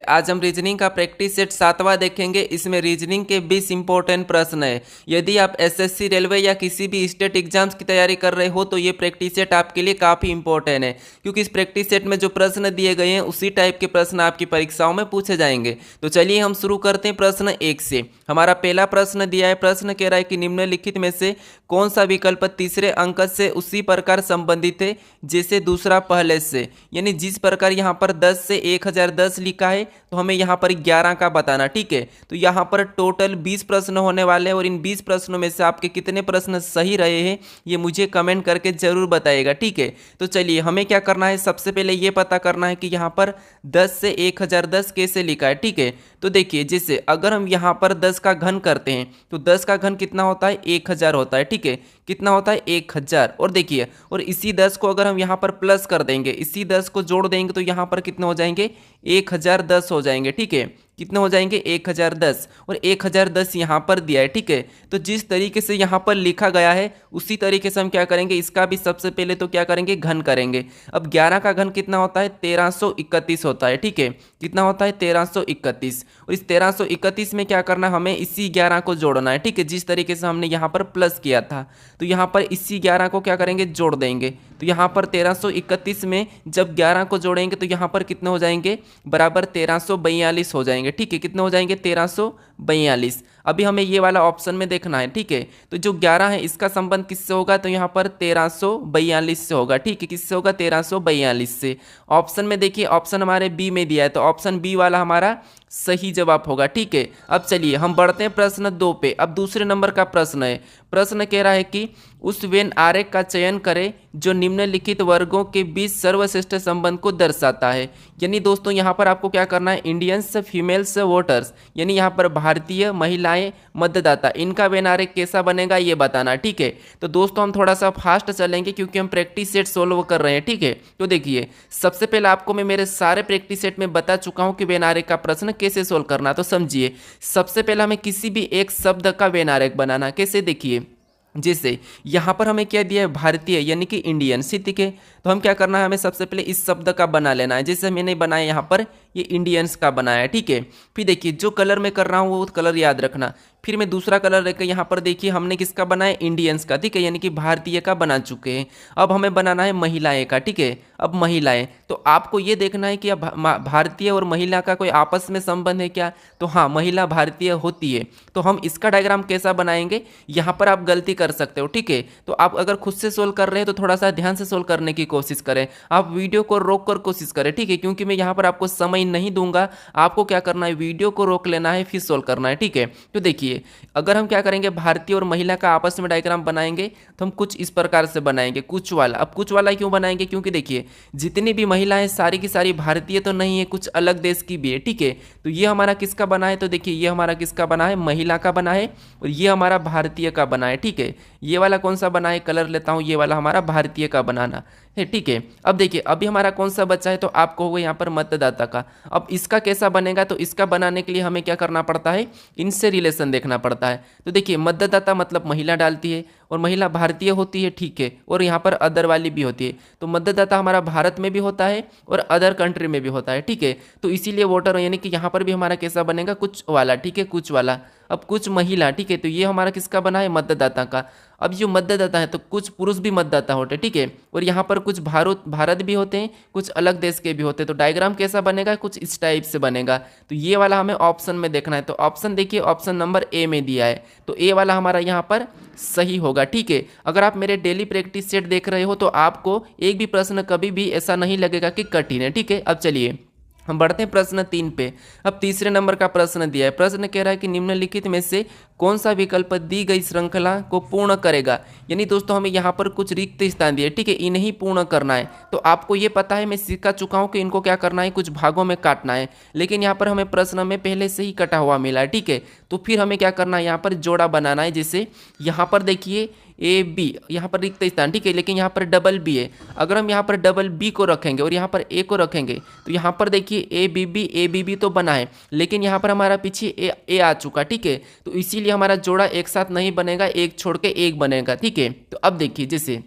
आज हम रीजनिंग का प्रैक्टिस सेट 7वां देखेंगे। इसमें रीजनिंग के 20 इंपॉर्टेंट प्रश्न है। यदि आप एसएससी, रेलवे या किसी भी स्टेट एग्जाम्स की तैयारी कर रहे हो तो ये प्रैक्टिस सेट आपके लिए काफ़ी इंपॉर्टेंट है, क्योंकि इस प्रैक्टिस सेट में जो प्रश्न दिए गए हैं उसी टाइप के प्रश्न आपकी परीक्षाओं में पूछे जाएंगे। तो चलिए हम शुरू करते हैं प्रश्न 1 से। हमारा पहला प्रश्न दिया है। प्रश्न कह रहा है कि निम्नलिखित में से कौन सा विकल्प तीसरे अंक से उसी प्रकार संबंधित है जैसे दूसरा पहले से। यानी जिस प्रकार यहाँ पर 10 से 1010 लिखा है तो हमें यहाँ पर 11 का बताना। ठीक है, तो यहाँ पर टोटल 20 प्रश्न होने वाले हैं और इन 20 प्रश्नों में से आपके कितने प्रश्न सही रहे हैं ये मुझे कमेंट करके जरूर बताइएगा। ठीक है, तो चलिए हमें क्या करना है, सबसे पहले ये पता करना है कि यहाँ पर 10 से 1010 कैसे लिखा है। ठीक है, तो देखिए जैसे अगर हम यहाँ पर 10 का घन करते हैं तो 10 का घन कितना होता है, 1000 होता है। ठीक है, कितना होता है, 1000। और देखिए, और इसी 10 को अगर हम यहाँ पर प्लस कर देंगे, इसी 10 को जोड़ देंगे तो यहाँ पर कितने हो जाएंगे, 1010 हो जाएंगे। ठीक है, कितने हो जाएंगे, 1010। और 1010 यहाँ पर दिया है। ठीक है, तो जिस तरीके से यहाँ पर लिखा गया है उसी तरीके से हम क्या करेंगे, इसका भी सबसे पहले तो क्या करेंगे, घन करेंगे। अब 11 का घन कितना होता है, 1331 होता है। ठीक है, कितना होता है, 1331। और इस 1331 में क्या करना है, हमें इसी 11 को जोड़ना है। ठीक है, जिस तरीके से हमने यहाँ पर प्लस किया था तो यहाँ पर इसी 11 को क्या करेंगे, जोड़ देंगे। तो यहाँ पर 1331 में जब 11 को जोड़ेंगे तो यहाँ पर कितने हो जाएंगे, बराबर 1342 हो जाएंगे। ठीक है, कितने हो जाएंगे, 1342। अभी हमें ये वाला ऑप्शन में देखना है। ठीक है, तो जो 11 है इसका संबंध किससे होगा, तो यहाँ पर 1342 से होगा। ठीक है, किससे होगा, 1342 से। ऑप्शन में देखिए, ऑप्शन हमारे बी में दिया है तो ऑप्शन बी वाला हमारा सही जवाब होगा। ठीक है, अब चलिए हम बढ़ते हैं प्रश्न 2 पे। अब दूसरे नंबर का प्रश्न है। प्रश्न कह रहा है कि उस वेन आरेख का चयन करें जो निम्नलिखित वर्गों के बीच सर्वश्रेष्ठ संबंध को दर्शाता है। यानी दोस्तों यहाँ पर आपको क्या करना है, इंडियंस फीमेल्स वोटर्स, यानी यहाँ पर भारतीय महिलाएं मतदाता, इनका वेन आरेख कैसा बनेगा ये बताना। ठीक है, तो दोस्तों हम थोड़ा सा फास्ट चलेंगे क्योंकि हम प्रैक्टिस सेट सोल्व कर रहे हैं। ठीक है, तो देखिए सबसे पहले आपको मैं मेरे सारे प्रैक्टिस सेट में बता चुका हूँ कि वेन आरेख का प्रश्न कैसे सोल्व करना। तो समझिए, सबसे पहले हमें किसी भी एक शब्द का वेन आरेख बनाना। कैसे, देखिए जैसे यहाँ पर हमें क्या दिया है, भारतीय यानी कि इंडियन। ठीक है, तो हम क्या करना है, हमें सबसे पहले इस शब्द का बना लेना है। जैसे मैंने बनाया यहाँ पर, ये इंडियंस का बनाया है। ठीक है, फिर देखिए जो कलर मैं कर रहा हूँ वो कलर याद रखना। फिर मैं दूसरा कलर लेकर यहाँ पर देखिए हमने किसका बनाया, इंडियंस का। ठीक है, यानी कि भारतीय का बना चुके हैं। अब हमें बनाना है महिलाएं का। ठीक है, अब महिलाएं, तो आपको ये देखना है कि अब भारतीय और महिला का कोई आपस में संबंध है क्या, तो हाँ, महिला भारतीय होती है। तो हम इसका डायग्राम कैसा बनाएंगे, यहाँ पर आप गलती कर सकते हो। ठीक है, तो आप अगर खुद से सोल्व कर रहे हैं तो थोड़ा सा ध्यान से सोल्व करने की कोशिश करें, आप वीडियो को रोक कर कोशिश करें। ठीक है, क्योंकि मैं यहाँ पर आपको समय नहीं दूंगा, आपको क्या करना है, वीडियो को रोक लेना है फिर सोल्व करना है। ठीक है, तो देखिए अगर हम क्या करेंगे, भारतीय और महिला का आपस में डायग्राम बनाएंगे तो हम कुछ इस प्रकार से बनाएंगे, कुछ वाला। अब कुछ वाला क्यों बनाएंगे, क्योंकि देखिए जितनी भी महिलाएं सारी की सारी भारतीय तो नहीं है, कुछ अलग देश की भी है। ठीक है, तो ये हमारा किसका बना है, तो देखिए ये हमारा किसका बना है, महिला का बना है, और ये हमारा भारतीय का बना है। ठीक है, ये वाला कौन सा बना है, कलर लेता हूँ, ये वाला हमारा भारतीय का बनाना है। ठीक है, अब देखिए अभी हमारा कौन सा बचा है, तो आपको होगा यहाँ पर मतदाता का। अब इसका कैसा बनेगा, तो इसका बनाने के लिए हमें क्या करना पड़ता है, इनसे रिलेशन देखना पड़ता है। तो देखिए मतदाता मतलब महिला डालती है और महिला भारतीय होती है। ठीक है, और यहाँ पर अदर वाली भी होती है, तो मतदाता हमारा भारत में भी होता है और अदर कंट्री में भी होता है। ठीक है, तो इसीलिए वोटर यानी कि यहाँ पर भी हमारा कैसा बनेगा, कुछ वाला। ठीक है, कुछ वाला। अब कुछ महिला, ठीक है, तो ये हमारा किसका बना है, मतदाता का। अब जो मतदाता है तो कुछ पुरुष भी मतदाता होते हैं। ठीक है, और यहाँ पर कुछ भारत भी होते हैं, कुछ अलग देश के भी होते हैं। तो डायग्राम कैसा बनेगा, कुछ इस टाइप से बनेगा। तो ये वाला हमें ऑप्शन में देखना है, तो ऑप्शन देखिए, ऑप्शन नंबर ए में दिया है, तो ए वाला हमारा यहाँ पर सही होगा। ठीक है, अगर आप मेरे डेली प्रैक्टिस सेट देख रहे हो तो आपको एक भी प्रश्न कभी भी ऐसा नहीं लगेगा कि कठिन है। ठीक है, अब चलिए हम बढ़ते हैं प्रश्न 3 पे। अब तीसरे नंबर का प्रश्न दिया है। प्रश्न कह रहा है कि निम्नलिखित में से कौन सा विकल्प दी गई श्रृंखला को पूर्ण करेगा। यानी दोस्तों हमें यहाँ पर कुछ रिक्त स्थान दिए, ठीक है, इन्हें पूर्ण करना है। तो आपको ये पता है, मैं सिखा चुका हूँ कि इनको क्या करना है, कुछ भागों में काटना है, लेकिन यहाँ पर हमें प्रश्न में पहले से ही कटा हुआ मिला है। ठीक है, तो फिर हमें क्या करना है, यहाँ पर जोड़ा बनाना है। जैसे यहाँ पर देखिए ए बी, यहाँ पर रिक्त स्थान, ठीक है, लेकिन यहाँ पर डबल बी है। अगर हम यहाँ पर डबल बी को रखेंगे और यहाँ पर ए को रखेंगे तो यहाँ पर देखिए ए बी बी तो बना है, लेकिन यहाँ पर हमारा पीछे ए आ चुका। ठीक है, तो इसीलिए हमारा जोड़ा एक साथ नहीं बनेगा, एक छोड़ के एक बनेगा। ठीक है, तो अब देखिए जैसे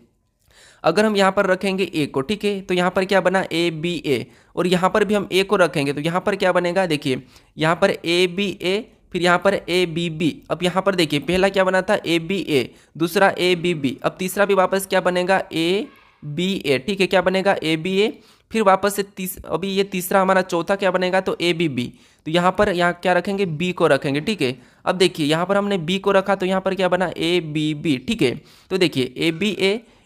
अगर हम यहाँ पर रखेंगे ए को, ठीक है, तो यहाँ पर क्या बना ए बी ए, और यहाँ पर भी हम ए को रखेंगे तो यहाँ पर क्या बनेगा, देखिए यहाँ पर ए बी ए, फिर यहाँ पर ए बी बी। अब यहाँ पर देखिए पहला क्या बना था ए बी ए, दूसरा ए बी बी, अब तीसरा भी वापस क्या बनेगा ए बी ए, ठीक है, क्या बनेगा ए बी ए, फिर वापस से अभी ये तीसरा हमारा चौथा क्या बनेगा तो ए बी बी। तो यहाँ पर यहाँ क्या रखेंगे बी को रखेंगे, ठीक है। अब देखिए यहाँ पर हमने बी को रखा तो यहाँ पर क्या बना ए बी बी, ठीक है। तो देखिए A B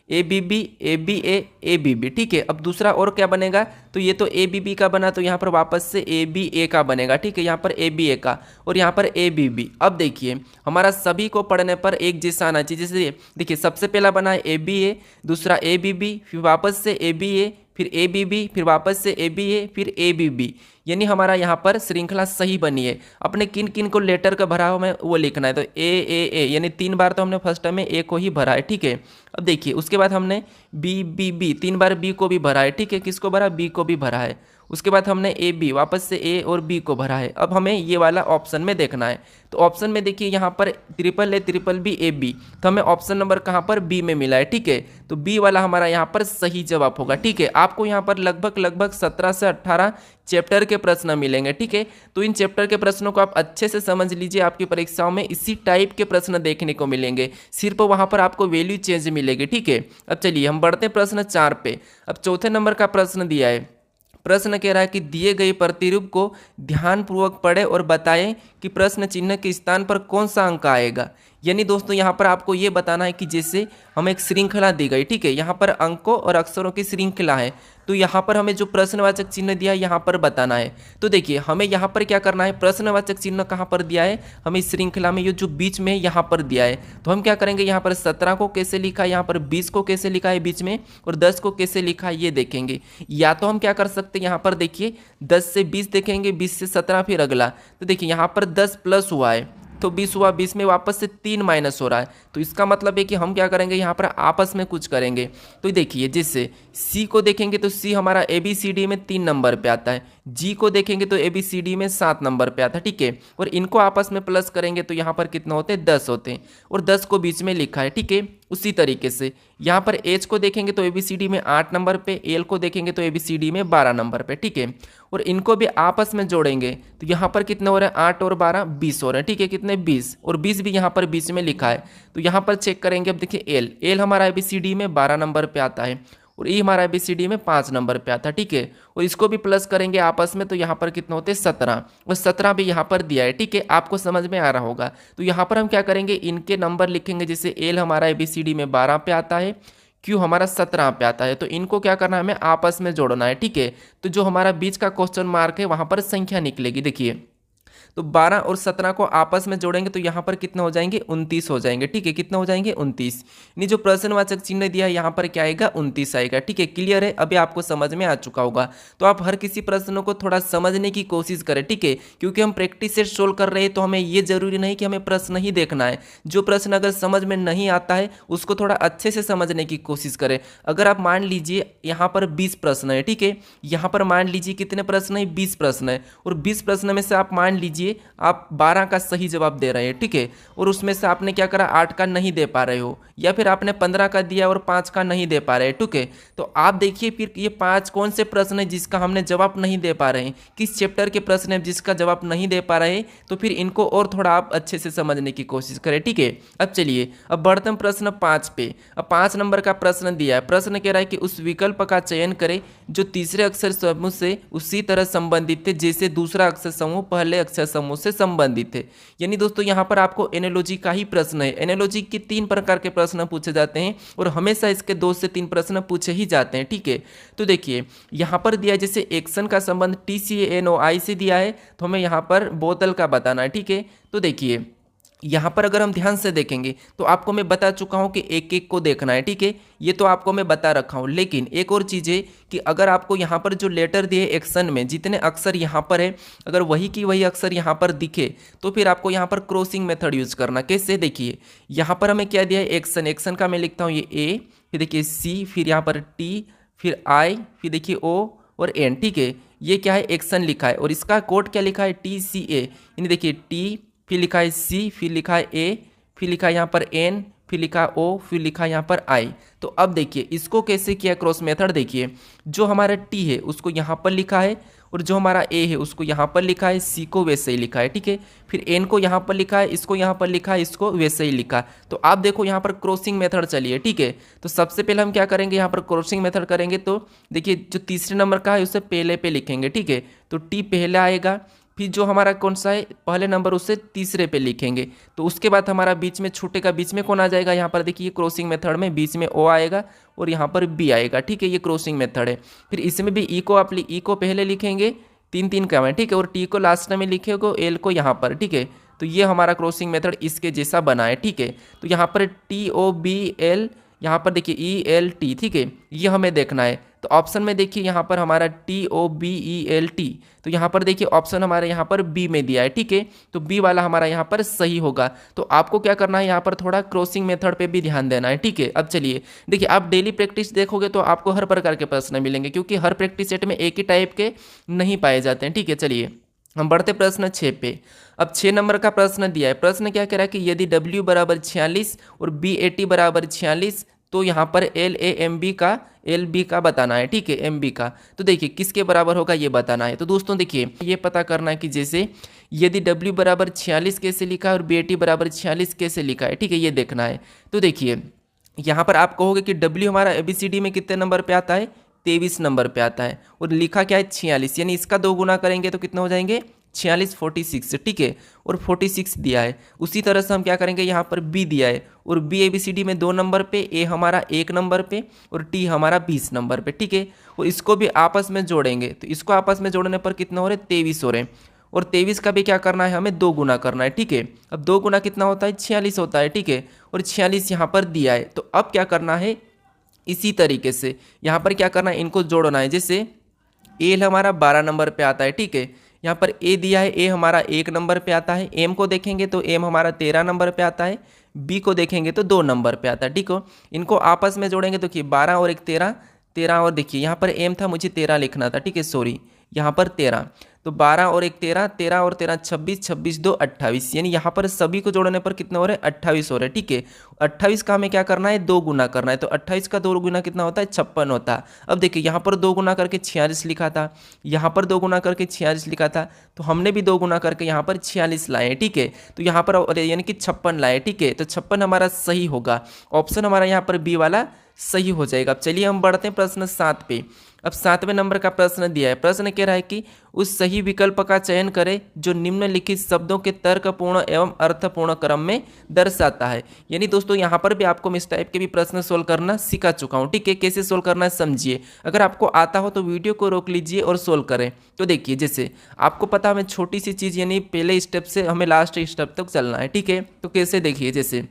A B B A B A B B, ठीक है। अब दूसरा और क्या बनेगा तो ये तो ए बी बी का बना, तो यहाँ पर वापस से ए बी ए का बनेगा, ठीक है, यहाँ पर ए बी ए का और यहाँ पर ए बी बी। अब देखिए हमारा सभी को पढ़ने पर एक जैसा आना चाहिए। जैसे देखिए सबसे पहला बना है ए बी ए, दूसरा ए बी बी, फिर वापस से ए बी ए, फिर ए बी बी, फिर वापस से ए बी ए, फिर ए बी बी, यानी हमारा यहाँ पर श्रृंखला सही बनी है। अपने किन किन को लेटर का भरा हो में वो लिखना है, तो ए यानी 3 बार तो हमने फर्स्ट में ए को ही भरा है, ठीक है। अब देखिए उसके बाद हमने बी बी बी 3 बार बी को भी भरा है, ठीक है, किसको भरा बी को भी भरा है। उसके बाद हमने ए बी वापस से ए और बी को भरा है। अब हमें ये वाला ऑप्शन में देखना है, तो ऑप्शन में देखिए यहाँ पर ट्रिपल बी ए बी, तो हमें ऑप्शन नंबर कहाँ पर बी में मिला है, ठीक है। तो बी वाला हमारा यहाँ पर सही जवाब होगा, ठीक है। आपको यहाँ पर लगभग 17 से 18 चैप्टर के प्रश्न मिलेंगे, ठीक है। तो इन चैप्टर के प्रश्नों को आप अच्छे से समझ लीजिए, आपकी परीक्षाओं में इसी टाइप के प्रश्न देखने को मिलेंगे, सिर्फ वहाँ पर आपको वैल्यू चेंज मिलेगी, ठीक है। अब चलिए हम बढ़ते हैं प्रश्न 4 पे। अब चौथे नंबर का प्रश्न दिया है। प्रश्न कह रहा है कि दिए गए प्रतिरूप को ध्यानपूर्वक पढ़ें और बताएं कि प्रश्न चिन्ह के स्थान पर कौन सा अंक आएगा। यानी दोस्तों यहाँ पर आपको ये बताना है कि जैसे हमें एक श्रृंखला दी गई, ठीक है, यहाँ पर अंकों और अक्षरों की श्रृंखला है, तो यहाँ पर हमें जो प्रश्नवाचक चिन्ह दिया है यहाँ पर बताना है। तो देखिए हमें यहाँ पर क्या करना है, प्रश्नवाचक चिन्ह कहाँ पर दिया है, हमें इस श्रृंखला में ये जो बीच में यहाँ पर दिया है, तो हम क्या करेंगे, यहाँ पर 17 को कैसे लिखा है, यहाँ पर 20 को कैसे लिखा है बीच में, और 10 को कैसे लिखा है ये देखेंगे। या तो हम क्या कर सकते हैं, यहाँ पर देखिए 10 से 20 देखेंगे, 20 से 17 फिर अगला, तो देखिए यहाँ पर 10 प्लस हुआ है तो 20 हुआ, 20 में वापस से 3 माइनस हो रहा है, तो इसका मतलब है कि हम क्या करेंगे, यहाँ पर आपस में कुछ करेंगे। तो देखिए जैसे सी को देखेंगे तो सी हमारा ए बी सी डी में 3 नंबर पे आता है, जी को देखेंगे तो ए बी सी डी में 7 नंबर पे आता है, ठीक है। और इनको आपस में प्लस करेंगे तो यहाँ पर कितना होते हैं 10 होते हैं, और 10 को बीच में लिखा है, ठीक है। उसी तरीके से यहाँ पर एच को देखेंगे तो ए बी सी डी में 8 नंबर पे, एल को देखेंगे तो ए बी सी डी में 12 नंबर पे, ठीक है। और इनको भी आपस में जोड़ेंगे तो यहाँ पर कितने हो रहे हैं 8 और 12 20 हो रहे हैं, ठीक है, कितने 20, और 20 भी यहाँ पर बीच में लिखा है। तो यहाँ पर चेक करेंगे, अब देखिए एल हमारा ए बी सी डी में 12 नंबर पे आता है, और ई हमारा ए बी सी डी में 5 नंबर पे आता है, ठीक है। और इसको भी प्लस करेंगे आपस में तो यहाँ पर कितना होते हैं 17, और 17 भी यहाँ पर दिया है, ठीक है, आपको समझ में आ रहा होगा। तो यहाँ पर हम क्या करेंगे, इनके नंबर लिखेंगे, जैसे एल हमारा ए बी सी डी में 12 पे आता है, क्यू हमारा 17 पे आता है, तो इनको क्या करना है हमें आपस में जोड़ना है, ठीक है। तो जो हमारा बीच का क्वेश्चन मार्क है वहाँ पर संख्या निकलेगी, देखिए तो 12 और 17 को आपस में जोड़ेंगे तो यहाँ पर कितना हो जाएंगे 29 हो जाएंगे, ठीक है, कितना हो जाएंगे 29। यानी जो प्रश्नवाचक चिन्ह दिया है यहाँ पर क्या आएगा 29 आएगा, ठीक है। क्लियर है, अभी आपको समझ में आ चुका होगा। तो आप हर किसी प्रश्नों को थोड़ा समझने की कोशिश करें, ठीक है, क्योंकि हम प्रैक्टिस सेट सोल्व कर रहे हैं तो हमें ये जरूरी नहीं कि हमें प्रश्न ही देखना है। जो प्रश्न अगर समझ में नहीं आता है उसको थोड़ा अच्छे से समझने की कोशिश करें। अगर आप मान लीजिए यहाँ पर 20 प्रश्न है, ठीक है, यहाँ पर मान लीजिए कितने प्रश्न है 20 प्रश्न है, और 20 प्रश्न में से आप मान लीजिए आप 12 का सही जवाब दे रहे हैं, ठीक है, और उसमें से आपने क्या करा 8 का नहीं दे पा रहे हो, या फिर आपने 15 का दिया और 5 का नहीं दे पा रहे, ठीक है। तो आप देखिए फिर ये 5 कौन से प्रश्न है जिसका हमने जवाब नहीं दे पा रहे हैं, किस चैप्टर के प्रश्न है जिसका जवाब नहीं दे पा रहे हैं, तो फिर इनको और थोड़ा आप अच्छे से समझने की कोशिश करें, ठीक है। अब चलिए अब बढ़ते हैं प्रश्न 5 पे। अब 5 नंबर का प्रश्न दिया है। प्रश्न कह रहा है कि उस विकल्प का चयन करें जो तीसरे अक्षर समूह से उसी तरह संबंधित थे जैसे दूसरा अक्षर समूह पहले अक्षर समूह से संबंधित है। यानी दोस्तों यहाँ पर आपको एनालॉजी का ही प्रश्न है। एनालॉजी के 3 प्रकार के प्रश्न पूछे जाते हैं और हमेशा इसके 2 से 3 प्रश्न पूछे ही जाते हैं, ठीक है। तो देखिए यहाँ पर दिया जैसे एक्शन का संबंध TCANOI से दिया है, तो हमें यहाँ पर बोतल का बताना है, ठीक है। तो देखिए यहाँ पर अगर हम ध्यान से देखेंगे तो आपको मैं बता चुका हूँ कि एक एक को देखना है, ठीक है, ये तो आपको मैं बता रखा हूँ। लेकिन एक और चीज़ है कि अगर आपको यहाँ पर जो लेटर दिए एक्शन में जितने अक्षर यहाँ पर है अगर वही की वही अक्षर यहाँ पर दिखे तो फिर आपको यहाँ पर क्रॉसिंग मेथड यूज करना। कैसे, देखिए यहाँ पर हमें क्या दिया है एक्शन, एक्शन का मैं लिखता हूँ ये ए, फिर देखिए सी, फिर यहाँ पर टी, फिर आई, फिर देखिए ओ और एन, ठीक है। ये क्या है एक्शन लिखा है और इसका कोड क्या लिखा है TCA, यानी देखिए टी, फिर लिखा है सी, फिर लिखा है ए, फिर लिखा है यहाँ पर एन, फिर लिखा ओ, फिर लिखा यहाँ पर आई। तो अब देखिए इसको कैसे किया क्रॉस मेथड। देखिए जो हमारा टी है उसको यहाँ पर लिखा है, और जो हमारा ए है उसको यहाँ पर लिखा है, सी को वैसे ही लिखा है, ठीक है। फिर एन को यहाँ पर लिखा है, इसको यहाँ पर लिखा है, इसको वैसे ही लिखा। तो आप देखो यहाँ पर क्रॉसिंग मेथड चलिए, ठीक है। तो सबसे पहले हम क्या करेंगे, यहाँ पर क्रॉसिंग मेथड करेंगे। तो देखिए जो तीसरे नंबर का है उसे पहले पे लिखेंगे, ठीक है। तो टी पहले आएगा, फिर जो हमारा कौन सा है पहले नंबर उसे तीसरे पे लिखेंगे। तो उसके बाद हमारा बीच में छोटे का बीच में कौन आ जाएगा, यहाँ पर देखिए क्रॉसिंग मेथड में बीच में ओ आएगा और यहाँ पर बी आएगा, ठीक है। ये क्रॉसिंग मेथड है। फिर इसमें भी ई को आप ई को पहले लिखेंगे, तीन तीन का है, ठीक है, और टी को लास्ट में लिखेगा, एल को यहाँ पर, ठीक है। तो ये हमारा क्रॉसिंग मेथड इसके जैसा बना है, ठीक है। तो यहाँ पर टी ओ बी एल, यहाँ पर देखिए ई एल टी, ठीक है, ये हमें देखना है। तो ऑप्शन में देखिए यहाँ पर हमारा T O B E L T, तो यहाँ पर देखिए ऑप्शन हमारे यहाँ पर बी में दिया है, ठीक है। तो बी वाला हमारा यहाँ पर सही होगा। तो आपको क्या करना है, यहाँ पर थोड़ा क्रॉसिंग मेथड पे भी ध्यान देना है, ठीक है। अब चलिए देखिए, आप डेली प्रैक्टिस देखोगे तो आपको हर प्रकार के प्रश्न मिलेंगे, क्योंकि हर प्रैक्टिस सेट में एक ही टाइप के नहीं पाए जाते हैं, ठीक है। चलिए हम बढ़ते प्रश्न 6 पे। अब 6 नंबर का प्रश्न दिया है। प्रश्न क्या कह रहा है कि यदि W बराबर 46 और BAT बराबर 46, तो यहाँ पर LAMB का LB का बताना है, ठीक है, MB का। तो देखिए किसके बराबर होगा ये बताना है। तो दोस्तों देखिए ये पता करना है कि जैसे यदि W बराबर 46 कैसे लिखा है और BAT बराबर 46 कैसे लिखा है, ठीक है, ये देखना है। तो देखिए यहाँ पर आप कहोगे कि W हमारा ABCD में कितने नंबर पे आता है, 23 नंबर पे आता है, और लिखा क्या है 46, यानी इसका 2 गुना करेंगे तो कितना हो जाएंगे 46 46, ठीक है, और 46 दिया है। उसी तरह से हम क्या करेंगे, यहाँ पर बी दिया है और बी ABCD में 2 नंबर पे, ए हमारा 1 नंबर पे और टी हमारा 20 नंबर पे, ठीक है। और इसको भी आपस में जोड़ेंगे, तो इसको आपस में जोड़ने पर कितना हो रहे 23 हो रहे हैं, और 23 का भी क्या करना है हमें 2 गुना करना है, ठीक है। अब 2 गुना कितना होता है 46 होता है, ठीक है, और 46 यहाँ पर दिया है। तो अब क्या करना है, इसी तरीके से यहाँ पर क्या करना है, इनको जोड़ना है। जैसे एल हमारा 12 नंबर पे आता है, ठीक है, यहाँ पर ए दिया है, ए हमारा 1 नंबर पे आता है। एम को देखेंगे तो एम हमारा 13 नंबर पे आता है। बी को देखेंगे तो 2 नंबर पे आता है, ठीक हो। इनको आपस में जोड़ेंगे तो देखिए 12 और 1 13, 13 और देखिए यहाँ पर एम था, मुझे 13 लिखना था, ठीक है, सॉरी, यहाँ पर 13। तो 12 और 1 13, 13 और 13 26, 26 2 28, यानी यहाँ पर सभी को जोड़ने पर कितना हो रहा है 28 हो रहा है, ठीक है। 28 का हमें क्या करना है 2 गुना करना है। तो 28 का 2 गुना कितना होता है 56 होता है। अब देखिए यहाँ पर 2 गुना करके 46 लिखा था, यहाँ पर 2 गुना करके 46 लिखा था, तो हमने भी 2 गुना करके यहाँ पर 46 लाए, ठीक है। तो यहाँ पर यानी कि 56 लाए, ठीक है। तो 56 हमारा सही होगा, ऑप्शन हमारा यहाँ पर बी वाला सही हो जाएगा। अब चलिए हम बढ़ते हैं प्रश्न 7 पे। अब 7वें नंबर का प्रश्न दिया है। प्रश्न कह रहा है कि उस सही विकल्प का चयन करें जो निम्नलिखित शब्दों के तर्कपूर्ण एवं अर्थपूर्ण क्रम में दर्शाता है। यानी दोस्तों यहाँ पर भी आपको मैं इस टाइप के भी प्रश्न सोल्व करना सिखा चुका हूँ, ठीक है। कैसे सोल्व करना है समझिए, अगर आपको आता हो तो वीडियो को रोक लीजिए और सोल्व करें। तो देखिए जैसे आपको पता हमें छोटी सी चीज़ यानी पहले स्टेप से हमें लास्ट स्टेप तक चलना है, ठीक है। तो कैसे देखिए, जैसे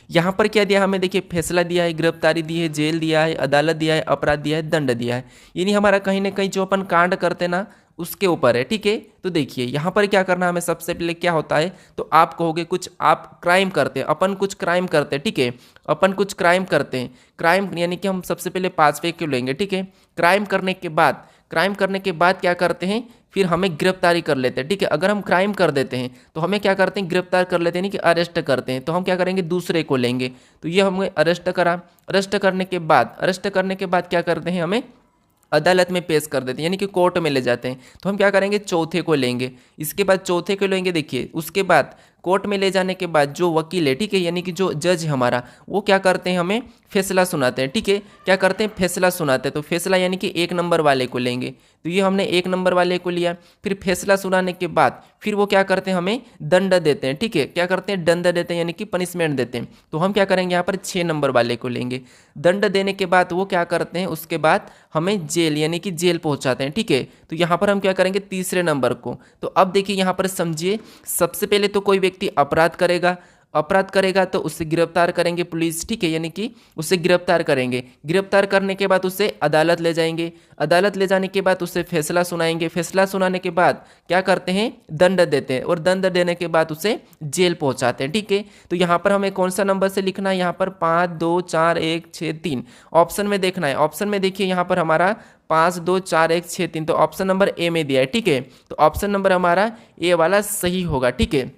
यहाँ पर क्या दिया हमें, देखिए फैसला दिया है, गिरफ्तारी दी है, जेल दिया है, अदालत दिया है, अपराध दिया है, दंड दिया है। यानी हमारा कहीं ना कहीं जो अपन कांड करते ना उसके ऊपर है, ठीक है। तो देखिए यहाँ पर क्या करना हमें, सबसे पहले क्या होता है, तो आप कहोगे कुछ आप क्राइम करते हैं, अपन कुछ क्राइम करते हैं, ठीक है, अपन कुछ क्राइम करते हैं। क्राइम यानी कि हम सबसे पहले 5वें को लेंगे, ठीक है। क्राइम करने के बाद क्या करते हैं, फिर हमें गिरफ्तारी कर लेते हैं, ठीक है। अगर हम क्राइम कर देते हैं तो हमें क्या करते हैं, गिरफ्तार कर लेते हैं, नहीं कि अरेस्ट करते हैं। तो हम क्या करेंगे, दूसरे को लेंगे। तो ये हमें अरेस्ट करा, अरेस्ट करने के बाद क्या करते हैं, हमें अदालत में पेश कर देते हैं, यानी कि कोर्ट में ले जाते हैं। तो हम क्या करेंगे, चौथे को लेंगे। इसके बाद चौथे को लेंगे, देखिए उसके बाद कोर्ट में ले जाने के बाद जो वकील है, ठीक है, यानी कि जो जज है हमारा, वो क्या करते हैं, हमें फैसला सुनाते हैं, ठीक है। क्या करते हैं, फैसला सुनाते हैं। तो फैसला यानी कि 1 नंबर वाले को लेंगे। तो ये हमने 1 नंबर वाले को लिया। फिर फैसला सुनाने के बाद फिर वो क्या करते हैं, हमें दंड देते हैं, ठीक है। क्या करते हैं, दंड देते हैं, यानी कि पनिशमेंट देते हैं। तो हम क्या करेंगे, यहाँ पर 6 नंबर वाले को लेंगे। दंड देने के बाद वो क्या करते हैं, उसके बाद हमें जेल यानी कि जेल पहुँचाते हैं, ठीक है। तो यहाँ पर हम क्या करेंगे, तीसरे नंबर को। तो अब देखिए यहाँ पर समझिए, सबसे पहले तो कोई व्यक्ति अपराध करेगा तो उसे गिरफ्तार करेंगे पुलिस, ठीक है, यानी कि उसे गिरफ्तार करेंगे। गिरफ्तार करने के बाद उसे अदालत ले जाएंगे। अदालत ले जाने के बाद उसे फैसला सुनाएंगे। फैसला सुनाने के बाद क्या करते हैं, दंड देते हैं, और दंड देने के बाद उसे जेल पहुंचाते हैं, ठीक है। तो यहाँ पर हमें कौन सा नंबर से लिखना है, यहाँ पर 5 2 4 1 6 3 ऑप्शन में देखना है। ऑप्शन में देखिए यहाँ पर हमारा 5 2 4 1 6 3, तो ऑप्शन नंबर ए में दिया है, ठीक है। तो ऑप्शन नंबर हमारा ए वाला सही होगा, ठीक है।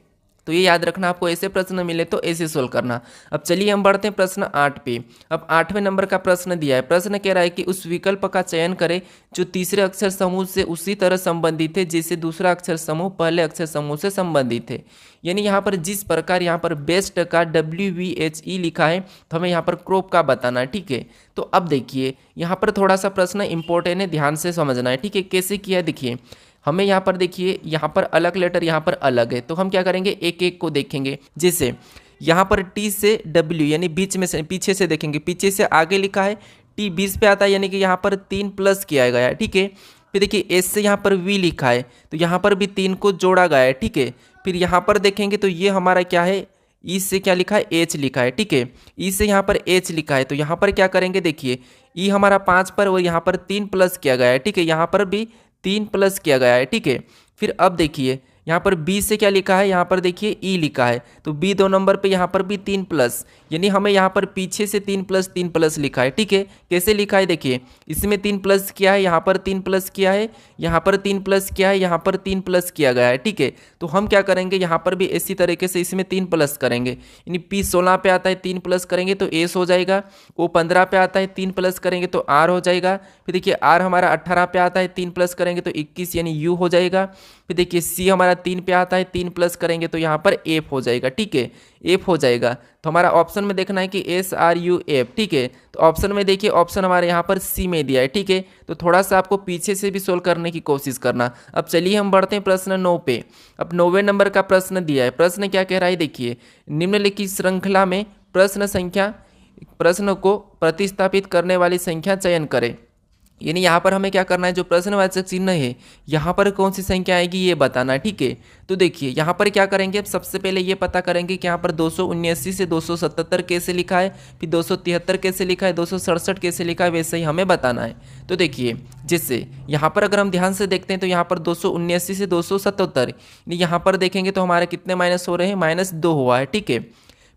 तो ये याद रखना, आपको ऐसे प्रश्न मिले तो ऐसे सोल्व करना। अब चलिए हम बढ़ते हैं प्रश्न 8 पे। अब 8वें नंबर का प्रश्न दिया है। प्रश्न कह रहा है कि उस विकल्प का चयन करें जो तीसरे अक्षर समूह से उसी तरह संबंधित है जैसे दूसरा अक्षर समूह पहले अक्षर समूह से संबंधित है। यानी यहाँ पर जिस प्रकार यहाँ पर बेस्ट का WVHE लिखा है तो हमें यहाँ पर क्रॉप का बताना है, ठीक है। तो अब देखिए यहाँ पर थोड़ा सा प्रश्न इंपॉर्टेंट है, ध्यान से समझना है, ठीक है। कैसे किया है देखिए, हमें यहाँ पर देखिए यहाँ पर अलग लेटर यहाँ पर अलग है, तो हम क्या करेंगे एक एक को देखेंगे। जैसे यहाँ पर T से W यानी बीच में से पीछे से देखेंगे, पीछे से आगे लिखा है T 20 पे आता है यानी कि यहाँ पर 3 प्लस किया गया है, ठीक है। फिर देखिए S से यहाँ पर V लिखा है तो यहाँ पर भी 3 को जोड़ा गया है, ठीक है। फिर यहाँ पर देखेंगे तो ये हमारा क्या है, ई से क्या लिखा है H लिखा है, ठीक है। ई से यहाँ पर H लिखा है तो यहाँ पर क्या करेंगे देखिए ई हमारा 5 पर और यहाँ पर 3 प्लस किया गया है, ठीक है। यहाँ पर भी 3 प्लस किया गया है, ठीक है। फिर अब देखिए यहाँ पर बी से क्या लिखा है, यहाँ पर देखिए ई लिखा है तो बी 2 नंबर पे यहाँ पर भी 3 प्लस, यानी हमें यहाँ पर पीछे से 3 प्लस लिखा है, ठीक है। कैसे लिखा है देखिए, इसमें 3 प्लस किया है, यहाँ पर 3 प्लस किया है, यहाँ पर 3 प्लस किया है, यहाँ पर 3 प्लस किया गया है, ठीक है। तो हम क्या करेंगे यहाँ पर भी इसी तरीके से इसमें 3 प्लस करेंगे, यानी पी 16 पे आता है 3 प्लस करेंगे तो एस हो जाएगा। ओ 15 पे आता है 3 प्लस करेंगे तो आर हो जाएगा। फिर देखिए आर हमारा 18 पे आता है 3 प्लस करेंगे तो 21 यानी यू हो जाएगा। फिर देखिए सी हमारा 3 पे आता है 3 प्लस करेंगे तो यहाँ पर एफ हो जाएगा, ठीक है। एफ हो जाएगा तो हमारा ऑप्शन में देखना है कि SRUF, ठीक है। तो ऑप्शन में देखिए ऑप्शन हमारे यहाँ पर सी में दिया है, ठीक है। तो थोड़ा सा आपको पीछे से भी सोल्व करने की कोशिश करना। अब चलिए हम बढ़ते हैं प्रश्न 9 पे। अब 9वें नंबर का प्रश्न दिया है। प्रश्न क्या कह रहा है देखिए, निम्नलिखित श्रृंखला में प्रश्न को प्रतिस्थापित करने वाली संख्या चयन करें। यानी यहाँ पर हमें क्या करना है, जो प्रश्नवाचक चिन्ह है यहाँ पर कौन सी संख्या आएगी ये बताना है, ठीक है। तो देखिए यहाँ पर क्या करेंगे, अब सबसे पहले ये पता करेंगे कि यहाँ पर 279 से 277 कैसे लिखा है, फिर 273 कैसे लिखा है, 267 कैसे लिखा है, वैसे ही हमें बताना है। तो देखिए जैसे यहाँ पर अगर हम ध्यान से देखते हैं तो यहाँ पर 279 से 277 यहाँ पर देखेंगे तो हमारे कितने माइनस हो रहे हैं, -2 हुआ है, ठीक है।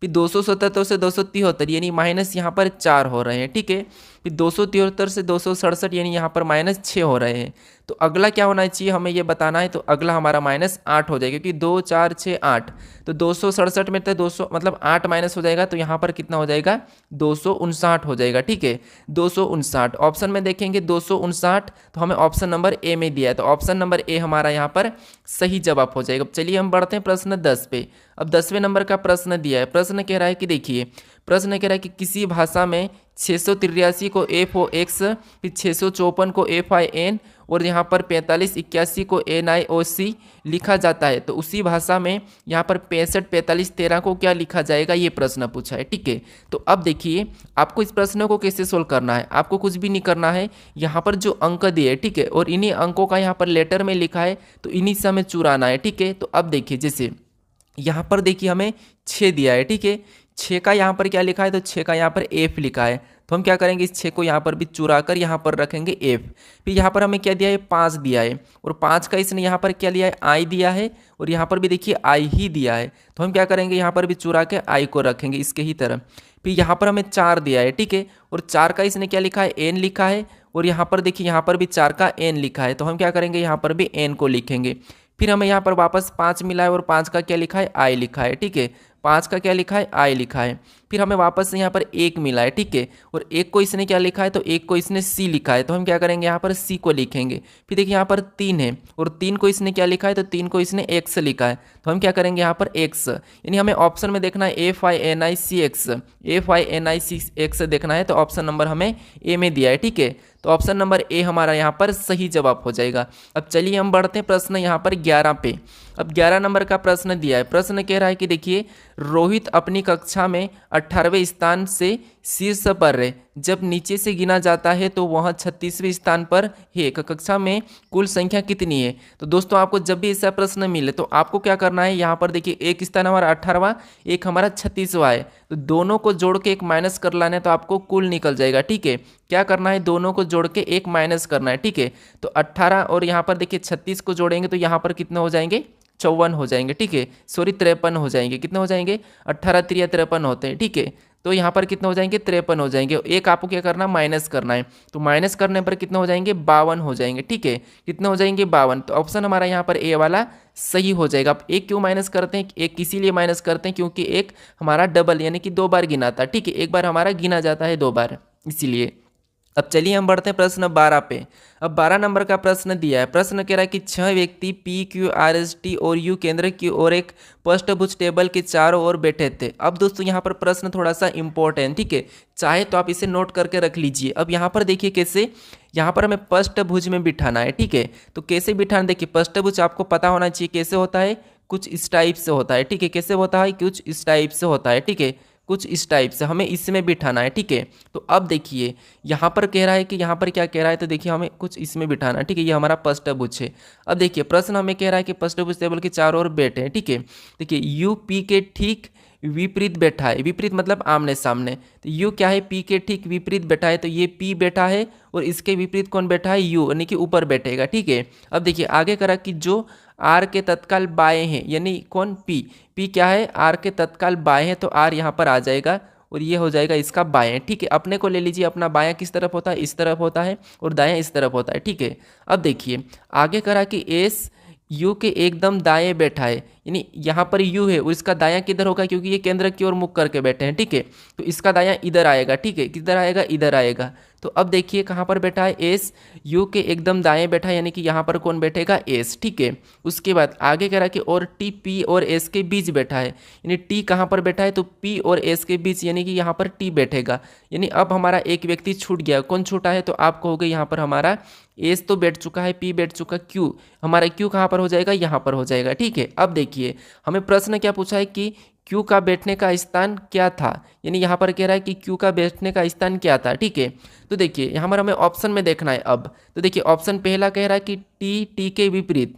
फिर 277 से 273 यानी माइनस यहाँ पर 4 हो रहे हैं, ठीक है। फिर 273 से 267 यानी यहाँ पर -6 हो रहे हैं। तो अगला क्या होना चाहिए हमें ये बताना है, तो अगला हमारा -8 हो जाएगा क्योंकि 2 4 6 8, तो 267 में तो 200 मतलब 8 माइनस हो जाएगा तो यहाँ पर कितना हो जाएगा 259 हो जाएगा, ठीक है। 259 ऑप्शन में देखेंगे 259 तो हमें ऑप्शन नंबर ए में दिया है तो ऑप्शन नंबर ए हमारा यहाँ पर सही जवाब हो जाएगा। चलिए हम बढ़ते हैं प्रश्न 10 पे। अब 10वें नंबर का प्रश्न दिया है। प्रश्न कह रहा है कि देखिए प्रश्न कह रहा है कि किसी भाषा में 683 को FOX, फिर 654 को FIN और यहाँ पर 4581 को NIOC लिखा जाता है, तो उसी भाषा में यहाँ पर 65 45 13 को क्या लिखा जाएगा, ये प्रश्न पूछा है, ठीक है। तो अब देखिए आपको इस प्रश्न को कैसे सोल्व करना है, आपको कुछ भी नहीं करना है, यहाँ पर जो अंक दिए है, ठीक है, और इन्हीं अंकों का यहाँ पर लेटर में लिखा है तो इन्हीं से हमें चुराना है, ठीक है। तो अब देखिए जैसे यहाँ पर देखिए हमें 6 दिया है, ठीक है। 6 का यहाँ पर क्या लिखा है, तो 6 का यहाँ पर F लिखा है, तो हम क्या करेंगे इस 6 को यहाँ पर भी चुरा कर यहाँ पर रखेंगे F। फिर यहाँ पर हमें क्या दिया है, 5 दिया है और 5 का इसने यहाँ पर क्या लिया है, I दिया है और यहाँ पर भी देखिए I ही दिया है, तो हम क्या करेंगे यहाँ पर भी चुरा के I को रखेंगे इसके ही तरफ। फिर यहाँ पर हमें 4 दिया है, ठीक है, और 4 का इसने क्या लिखा है, N लिखा है और यहाँ पर देखिए यहाँ पर भी 4 का N लिखा है, तो हम क्या करेंगे यहाँ पर भी N को लिखेंगे। फिर हमें यहाँ पर वापस 5 मिला है और 5 का क्या लिखा है, I लिखा है, ठीक है। 5 का क्या लिखा है, I लिखा है। फिर हमें वापस से यहाँ पर 1 मिला है, ठीक है, और 1 को इसने क्या लिखा है, तो 1 को इसने C लिखा है, तो हम क्या करेंगे यहाँ पर C को लिखेंगे। फिर देखिए यहाँ पर 3 है और 3 को इसने क्या लिखा है, तो 3 को इसने X लिखा है, तो हम क्या करेंगे यहाँ पर X, यानी हमें ऑप्शन में देखना है FINICX देखना है, तो ऑप्शन नंबर हमें ए में दिया है, ठीक है। तो ऑप्शन नंबर ए हमारा यहाँ पर सही जवाब हो जाएगा। अब चलिए हम बढ़ते हैं प्रश्न यहाँ पर 11 पे। अब 11 नंबर का प्रश्न दिया है। प्रश्न कह रहा है कि देखिए रोहित अपनी कक्षा में 18वें स्थान से शीर्ष पर है, जब नीचे से गिना जाता है तो वह 36वें स्थान पर है, कक्षा में कुल संख्या कितनी है। तो दोस्तों आपको जब भी ऐसा प्रश्न मिले तो आपको क्या करना है, यहाँ पर देखिए एक स्थान हमारा 18वां, एक हमारा 36वां है, तो दोनों को जोड़ के एक माइनस कर लाना है तो आपको कुल निकल जाएगा, ठीक है। क्या करना है, दोनों को जोड़ के एक माइनस करना है, ठीक है। तो 18 और यहाँ पर देखिए 36 को जोड़ेंगे तो यहाँ पर कितने हो जाएंगे, 54 हो जाएंगे, ठीक है, सॉरी 53 हो जाएंगे, कितने हो जाएंगे, 18 3 53 होते हैं, ठीक है। तो यहाँ पर कितने हो जाएंगे 53 हो जाएंगे। एक आपको क्या करना माइनस करना है, तो माइनस करने पर कितने हो जाएंगे 52 हो जाएंगे। ठीक है, कितने हो जाएंगे 52। तो ऑप्शन हमारा यहाँ पर ए वाला सही हो जाएगा। अब एक क्यों माइनस करते हैं, एक इसीलिए माइनस करते हैं क्योंकि एक हमारा डबल यानी कि 2 बार गिना था। ठीक है, एक बार हमारा गिना जाता है 2 बार, इसीलिए। अब चलिए हम बढ़ते हैं प्रश्न 12 पे। अब 12 नंबर का प्रश्न दिया है। प्रश्न कह रहा है कि 6 व्यक्ति P Q R S T और यू केंद्र की ओर एक पृष्ठभुज टेबल के चारों ओर बैठे थे। अब दोस्तों यहाँ पर प्रश्न थोड़ा सा इंपॉर्टेंट, ठीक है, चाहे तो आप इसे नोट करके रख लीजिए। अब यहाँ पर देखिए कैसे, यहाँ पर हमें पृष्ठभुज में बिठाना है। ठीक है, तो कैसे बिठाना, देखिए पृष्ठभुज आपको पता होना चाहिए कैसे होता है, कुछ इस टाइप से होता है। ठीक है, कैसे होता है, कुछ इस टाइप से होता है। ठीक है, कुछ इस टाइप से हमें इसमें बिठाना है। ठीक है, तो अब देखिए यहाँ पर कह रहा है कि यहाँ पर क्या कह रहा है, तो देखिए हमें कुछ इसमें बिठाना है। ठीक है, ये हमारा पृष्ठभुज है। अब देखिए प्रश्न हमें कह रहा है कि पृष्ठभुज टेबल के चारों ओर बैठे हैं। ठीक है, देखिए यू पी के ठीक विपरीत बैठा है। विपरीत मतलब आमने सामने, तो यू क्या है, पी के ठीक विपरीत बैठा है, तो ये पी बैठा है और इसके विपरीत कौन बैठा है, यू, यानी कि ऊपर बैठेगा। ठीक है, अब देखिए आगे करा कि जो आर के तत्काल बाएं हैं, यानी कौन, पी, पी क्या है, आर के तत्काल बाएं हैं, तो आर यहाँ पर आ जाएगा और ये हो जाएगा इसका बाएं। ठीक है, अपने को ले लीजिए, अपना बायां किस तरफ होता है, इस तरफ होता है, और दायां इस तरफ होता है। ठीक है, अब देखिए आगे करा कि एस यू के एकदम दाएं बैठा है, यानी यहाँ पर यू है और इसका दायां किधर होगा, क्योंकि ये केंद्र की ओर मुख करके बैठे हैं। ठीक है, तो इसका दायां इधर आएगा। ठीक है, किधर आएगा, इधर आएगा। तो अब देखिए कहाँ पर बैठा है, एस यू के एकदम दाएं बैठा है, यानी कि यहाँ पर कौन बैठेगा, एस। ठीक है, उसके बाद आगे कह रहा है कि और टी पी और एस के बीच बैठा है, यानी टी कहाँ पर बैठा है, तो पी और एस के बीच, यानी कि यहाँ पर टी बैठेगा। यानी अब हमारा एक व्यक्ति छूट गया, कौन छूटा है, तो आप कहोगे यहाँ पर हमारा एस तो बैठ चुका है, पी बैठ चुका, क्यू, हमारा क्यू कहाँ पर हो जाएगा, यहाँ पर हो जाएगा। ठीक है, अब देखिए हमें प्रश्न क्या पूछा है कि क्यू का बैठने का स्थान क्या था, यानी यहाँ पर कह रहा है कि क्यू का बैठने का स्थान क्या था। ठीक है, तो देखिए यहाँ पर हमें ऑप्शन में देखना है। अब तो देखिए ऑप्शन पहला कह रहा है कि टी, टी के विपरीत,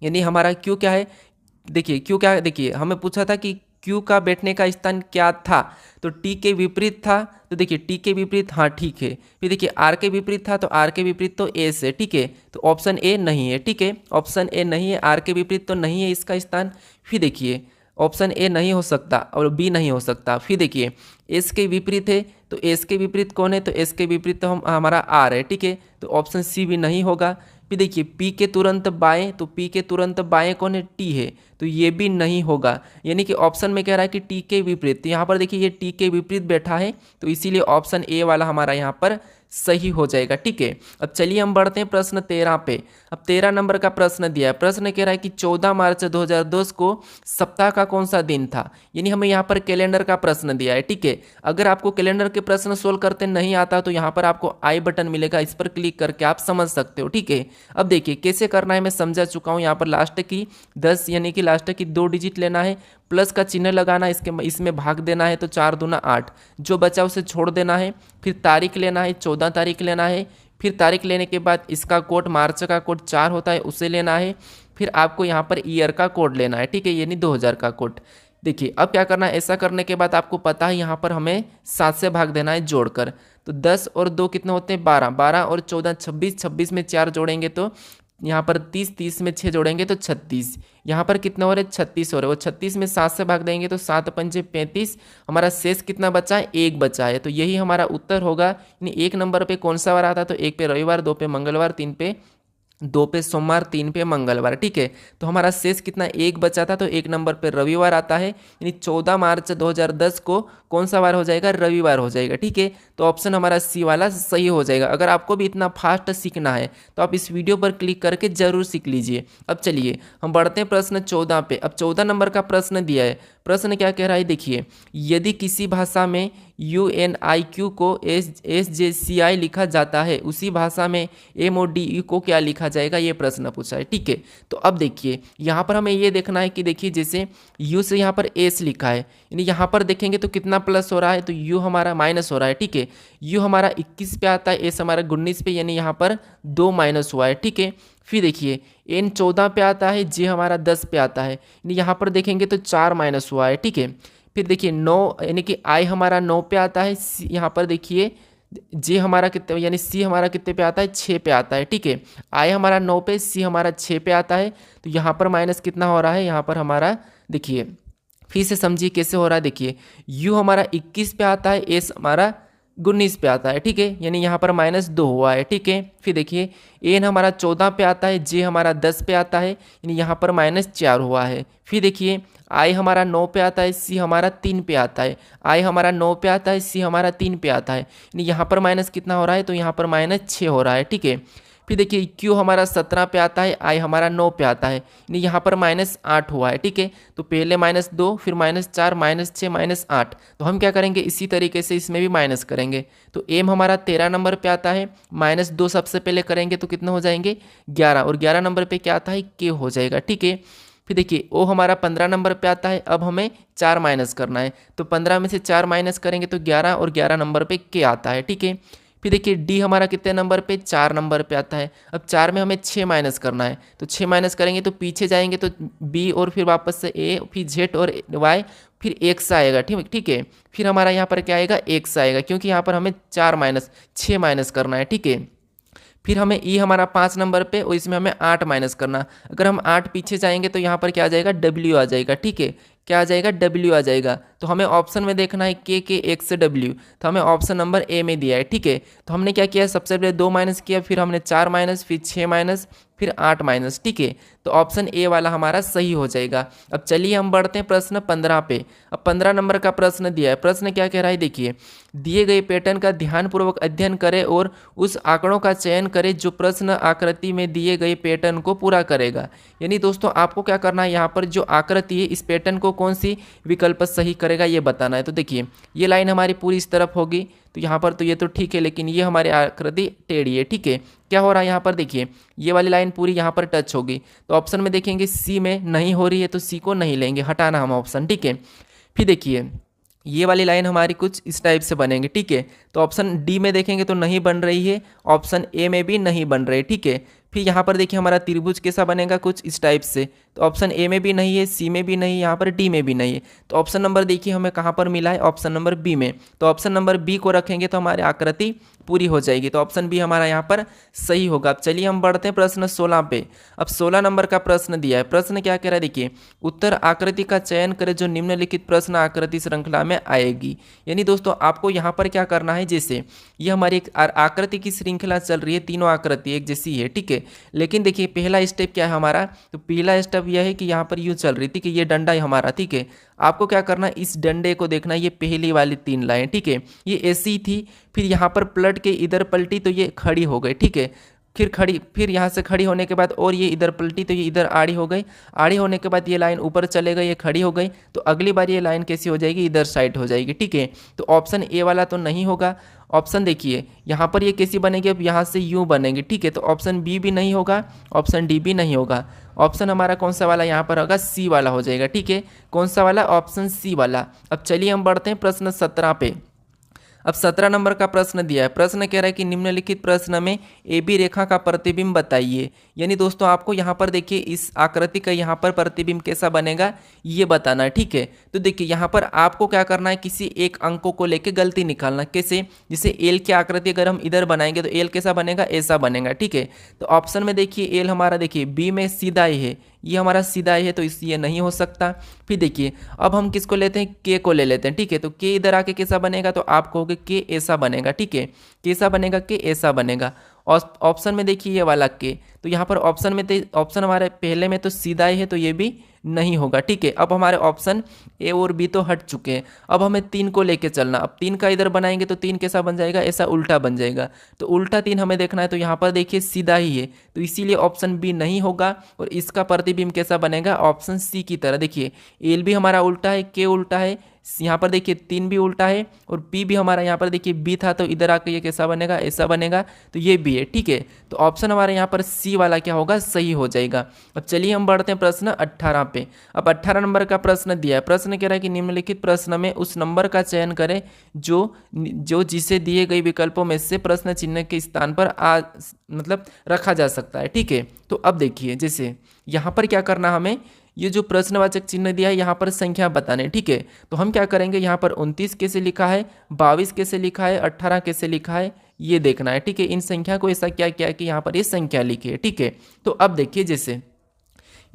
यानी हमारा क्यू क्या है, देखिए क्यू क्या है, देखिए हमें पूछा था कि क्यू का बैठने का स्थान क्या था, तो टी के विपरीत था, तो देखिए टी के विपरीत, हाँ ठीक है। फिर देखिए आर के विपरीत था, तो आर के विपरीत तो ए से। ठीक है, तो ऑप्शन ए नहीं है। ठीक है, ऑप्शन ए नहीं है, आर के विपरीत तो नहीं है इसका स्थान। फिर देखिए ऑप्शन ए नहीं हो सकता और बी नहीं हो सकता। फिर देखिए एस के विपरीत है, तो एस के विपरीत कौन है, तो एस के विपरीत तो हमारा आर है। ठीक है, तो ऑप्शन सी भी नहीं होगा। फिर देखिए पी के तुरंत बाएं, तो पी के तुरंत बाएं कौन है, टी है, तो ये भी नहीं होगा। यानी कि ऑप्शन में कह रहा है कि टी के विपरीत, तो यहाँ पर देखिए ये टी के विपरीत बैठा है, तो इसीलिए ऑप्शन ए वाला हमारा यहाँ पर सही हो जाएगा। ठीक है, अब चलिए हम बढ़ते हैं प्रश्न 13 पे। अब 13 नंबर का प्रश्न दिया है। प्रश्न कह रहा है कि 14 मार्च 2010 को सप्ताह का कौन सा दिन था, यानी हमें यहाँ पर कैलेंडर का प्रश्न दिया है। ठीक है, अगर आपको कैलेंडर के प्रश्न सोल्व करते नहीं आता तो यहाँ पर आपको आई बटन मिलेगा, इस पर क्लिक करके आप समझ सकते हो। ठीक है, अब देखिए कैसे करना है मैं समझा चुका हूँ। यहाँ पर लास्ट की 10 यानी कि लास्ट की 2 डिजिट लेना है, प्लस का चिन्ह लगाना, इसमें भाग देना है, तो 4 दूना 8, जो बचा उसे छोड़ देना है। फिर तारीख लेना है, 14 तारीख लेना है। फिर तारीख लेने के बाद इसका कोड, मार्च का कोड 4 होता है, उसे लेना है। फिर आपको यहाँ पर ईयर का कोड लेना है। ठीक है, यानी 2000 का कोड। देखिए अब क्या करना है, ऐसा करने के बाद आपको पता है यहाँ पर हमें 7 से भाग देना है जोड़कर, तो 10 और 2 कितने होते हैं 12, 12 और 14 26, 26 में 4 जोड़ेंगे तो यहाँ पर 30, 30 में 6 जोड़ेंगे तो 36, यहाँ पर कितना हो रहा है 36 हो रहा है, वो 36 में 7 से भाग देंगे तो 7 पंचे 35, हमारा शेष कितना बचा है, 1 बचा है। तो यही हमारा उत्तर होगा। यानी 1 नंबर पे कौन सा वार आता है, तो 1 पे रविवार, 2 पे मंगलवार, 2 पे सोमवार, 3 पे मंगलवार। ठीक है, तो हमारा शेष कितना 1 बचा था, तो 1 नंबर पे रविवार आता है। यानी 14 मार्च 2010 को कौन सा वार हो जाएगा, रविवार हो जाएगा। ठीक है, तो ऑप्शन हमारा सी वाला सही हो जाएगा। अगर आपको भी इतना फास्ट सीखना है तो आप इस वीडियो पर क्लिक करके जरूर सीख लीजिए। अब चलिए हम बढ़ते हैं प्रश्न 14 पे। अब 14 नंबर का प्रश्न दिया है। प्रश्न क्या कह रहा है, देखिए यदि किसी भाषा में UNIQ को SJCI लिखा जाता है, उसी भाषा में MODE को क्या लिखा जाएगा, ये प्रश्न पूछा है। ठीक है, तो अब देखिए यहाँ पर हमें ये देखना है कि देखिए जैसे U से यहाँ पर S लिखा है, यानी यहाँ पर देखेंगे तो कितना प्लस हो रहा है, तो U हमारा माइनस हो रहा है। ठीक है, U हमारा 21 पे आता है, S हमारा 19 पे, यानी यहाँ पर 2 माइनस हुआ है। ठीक है, फिर देखिए N 14 पे आता है, J हमारा 10 पे आता है, यानी यहाँ पर देखेंगे तो 4 माइनस हुआ है। ठीक है, फिर देखिए 9 यानी कि I हमारा 9 पे आता है, यहाँ पर देखिए J हमारा कितने, यानी C हमारा कितने पे आता है, 6 पे आता है। ठीक है, I हमारा 9 पे, C हमारा 6 पे आता है, तो यहाँ पर माइनस कितना हो रहा है, यहाँ पर हमारा देखिए फिर से समझिए कैसे हो रहा है। देखिए u हमारा 21 पे आता है, s हमारा 19 पे आता है, ठीक है, यानी यहाँ पर -2 हुआ है, ठीक है। फिर देखिए n हमारा 14 पे आता है, j हमारा 10 पे आता है, यानी यहाँ पर -4 हुआ है। फिर देखिए i हमारा 9 पे आता है, c हमारा 3 पे आता है, i हमारा 9 पे आता है, c हमारा 3 पे आता है, यानी यहाँ पर माइनस कितना हो रहा है, तो यहाँ पर -6 हो रहा है, ठीक है। फिर देखिए Q हमारा 17 पे आता है, I हमारा 9 पे आता है, यानी यहाँ पर -8 हुआ है, ठीक है। तो पहले -2 फिर -4 -6 -8, तो हम क्या करेंगे इसी तरीके से इसमें भी माइनस करेंगे। तो M हमारा 13 नंबर पे आता है, -2 सबसे पहले करेंगे तो कितने हो जाएंगे 11, और 11 नंबर पे क्या आता है K हो जाएगा, ठीक है। फिर देखिए O हमारा 15 नंबर पे आता है, अब हमें 4 माइनस करना है, तो 15 में से 4 माइनस करेंगे तो 11, और 11 नंबर पे K आता है, ठीक है। फिर देखिए डी हमारा कितने नंबर पे 4 नंबर पे आता है, अब 4 में हमें 6 माइनस करना है, तो 6 माइनस करेंगे तो पीछे जाएंगे तो बी, और फिर वापस से ए, फिर जेड और वाई, फिर एक्स आएगा, ठीक है। फिर हमारा यहाँ पर क्या आएगा एक्स आएगा, क्योंकि यहाँ पर हमें 6 माइनस करना है, ठीक है। फिर हमें ई हमारा 5 नंबर पे, और इसमें हमें 8 माइनस करना। अगर हम 8 पीछे जाएंगे तो यहाँ पर क्या आ जाएगा डब्ल्यू आ जाएगा, ठीक है। क्या आ जाएगा डब्ल्यू आ जाएगा। तो हमें ऑप्शन में देखना है के एक्स से डब्ल्यू, तो हमें ऑप्शन नंबर ए में दिया है, ठीक है। तो हमने क्या किया, सबसे पहले 2 माइनस किया, फिर हमने 4 माइनस, फिर 6 माइनस, फिर 8 माइनस, ठीक है। तो ऑप्शन ए वाला हमारा सही हो जाएगा। अब चलिए हम बढ़ते हैं प्रश्न 15 पे। अब 15 नंबर का प्रश्न दिया है। प्रश्न क्या कह रहा है, देखिए दिए गए पैटर्न का ध्यानपूर्वक अध्ययन करें और उस आंकड़ों का चयन करें जो प्रश्न आकृति में दिए गए पैटर्न को पूरा करेगा। यानी दोस्तों आपको क्या करना है, यहाँ पर जो आकृति है इस पैटर्न को कौन सी विकल्प सही करेगा ये बताना है। तो देखिए ये लाइन हमारी पूरी इस तरफ होगी, तो यहाँ पर तो ये तो ठीक है, लेकिन ये हमारी आकृति टेढ़ी है, ठीक है। क्या हो रहा है यहाँ पर, देखिए ये वाली लाइन पूरी यहाँ पर टच होगी, तो ऑप्शन में देखेंगे सी में नहीं हो रही है, तो सी को नहीं लेंगे, हटाना हम ऑप्शन, ठीक है। फिर देखिए ये वाली लाइन हमारी कुछ इस टाइप से बनेंगे, ठीक है। तो ऑप्शन डी में देखेंगे तो नहीं बन रही है, ऑप्शन ए में भी नहीं बन रही, ठीक है। फिर यहाँ पर देखिए हमारा त्रिभुज कैसा बनेगा, कुछ इस टाइप से, तो ऑप्शन ए में भी नहीं है, सी में भी नहीं, यहाँ पर डी में भी नहीं है। तो ऑप्शन नंबर देखिए हमें कहाँ पर मिला है, ऑप्शन नंबर बी में। तो ऑप्शन नंबर बी को रखेंगे तो हमारी आकृति पूरी हो जाएगी, तो ऑप्शन बी हमारा यहाँ पर सही होगा। अब चलिए हम बढ़ते हैं प्रश्न 16 पे। अब 16 नंबर का प्रश्न दिया है। प्रश्न क्या कह रहा है, देखिए उत्तर आकृति का चयन करें जो निम्नलिखित प्रश्न आकृति श्रृंखला में आएगी। यानी दोस्तों आपको यहाँ पर क्या करना है, जैसे ये हमारी एक आकृति की श्रृंखला चल रही है, तीनों आकृति एक जैसी है, ठीक है। लेकिन देखिए पहला स्टेप क्या है हमारा, तो पहला स्टेप यह है कि यहाँ पर यूँ चल रही थी कि ये डंडा है हमारा, ठीक है। आपको क्या करना है, इस डंडे को देखना, ये पहली वाली 3 लाइन, ठीक है, ये ऐसी थी, फिर यहाँ पर पलट के इधर पलटी तो ये खड़ी हो गई, ठीक है। फिर यहाँ से खड़ी होने के बाद और ये इधर पलटी तो ये इधर आड़ी हो गई, आड़ी होने के बाद ये लाइन ऊपर चले गई, ये खड़ी हो गई, तो अगली बार ये लाइन कैसी हो जाएगी, इधर साइड हो जाएगी, ठीक है। तो ऑप्शन ए वाला तो नहीं होगा। ऑप्शन देखिए यहाँ पर ये कैसी बनेगी, अब यहाँ से यूँ बनेगी, ठीक है। तो ऑप्शन बी भी नहीं होगा, ऑप्शन डी भी नहीं होगा। ऑप्शन हमारा कौन सा वाला यहाँ पर होगा, सी वाला हो जाएगा, ठीक है। कौन सा वाला, ऑप्शन सी वाला। अब चलिए हम बढ़ते हैं प्रश्न 17 पे। अब 17 नंबर का प्रश्न दिया है। प्रश्न कह रहा है कि निम्नलिखित प्रश्न में ए बी रेखा का प्रतिबिंब बताइए। यानी दोस्तों आपको यहाँ पर देखिए इस आकृति का यहाँ पर प्रतिबिंब कैसा बनेगा ये बताना है, ठीक है। तो देखिए यहाँ पर आपको क्या करना है, किसी एक अंकों को लेके गलती निकालना। कैसे, जैसे एल की आकृति अगर हम इधर बनाएंगे तो एल कैसा बनेगा, ऐसा बनेगा, ठीक है। तो ऑप्शन में देखिए एल हमारा देखिए बी में सीधा ही है, ये हमारा सीधा है, तो इसलिए नहीं हो सकता। फिर देखिए अब हम किसको लेते हैं, के को ले लेते हैं, ठीक है। तो के इधर आके कैसा बनेगा, तो आप कहोगे के ऐसा बनेगा, ठीक है। कैसा बनेगा, के ऐसा बनेगा। और ऑप्शन में देखिए ये वाला के, तो यहाँ पर ऑप्शन में तो ऑप्शन हमारे पहले में तो सीधा ही है, तो ये भी नहीं होगा, ठीक है। अब हमारे ऑप्शन ए और बी तो हट चुके हैं, अब हमें 3 को लेके चलना। अब 3 का इधर बनाएंगे तो 3 कैसा बन जाएगा, ऐसा उल्टा बन जाएगा। तो उल्टा 3 हमें देखना है, तो यहाँ पर देखिए सीधा ही है, तो इसीलिए ऑप्शन बी नहीं होगा। और इसका प्रतिबिंब कैसा बनेगा, ऑप्शन सी की तरह। देखिए एल भी हमारा उल्टा है, के उल्टा है, यहाँ पर देखिए 3 भी उल्टा है, और पी भी हमारा यहाँ पर देखिए बी था, तो इधर आकर ये कैसा बनेगा, ऐसा बनेगा, तो ये भी है, ठीक है। तो ऑप्शन हमारे यहाँ पर सी वाला क्या होगा, सही हो जाएगा। अब चलिए हम बढ़ते हैं प्रश्न 18 पे। अब 18 नंबर का प्रश्न दिया है। प्रश्न कह रहा है कि निम्नलिखित प्रश्न में उस नंबर का चयन करें जो जिसे दिए गए विकल्पों में से प्रश्न चिन्ह के स्थान पर मतलब रखा जा सकता है, ठीक है। तो अब देखिए जैसे यहाँ पर क्या करना, हमें ये जो प्रश्नवाचक चिन्ह दिया है यहाँ पर संख्या बताने, ठीक है। तो हम क्या करेंगे, यहाँ पर 29 कैसे लिखा है, 22 कैसे लिखा है, 18 कैसे लिखा है, ये देखना है, ठीक है। इन संख्या को ऐसा क्या किया कि यहाँ पर ये संख्या लिखी है, ठीक है। तो अब देखिए जैसे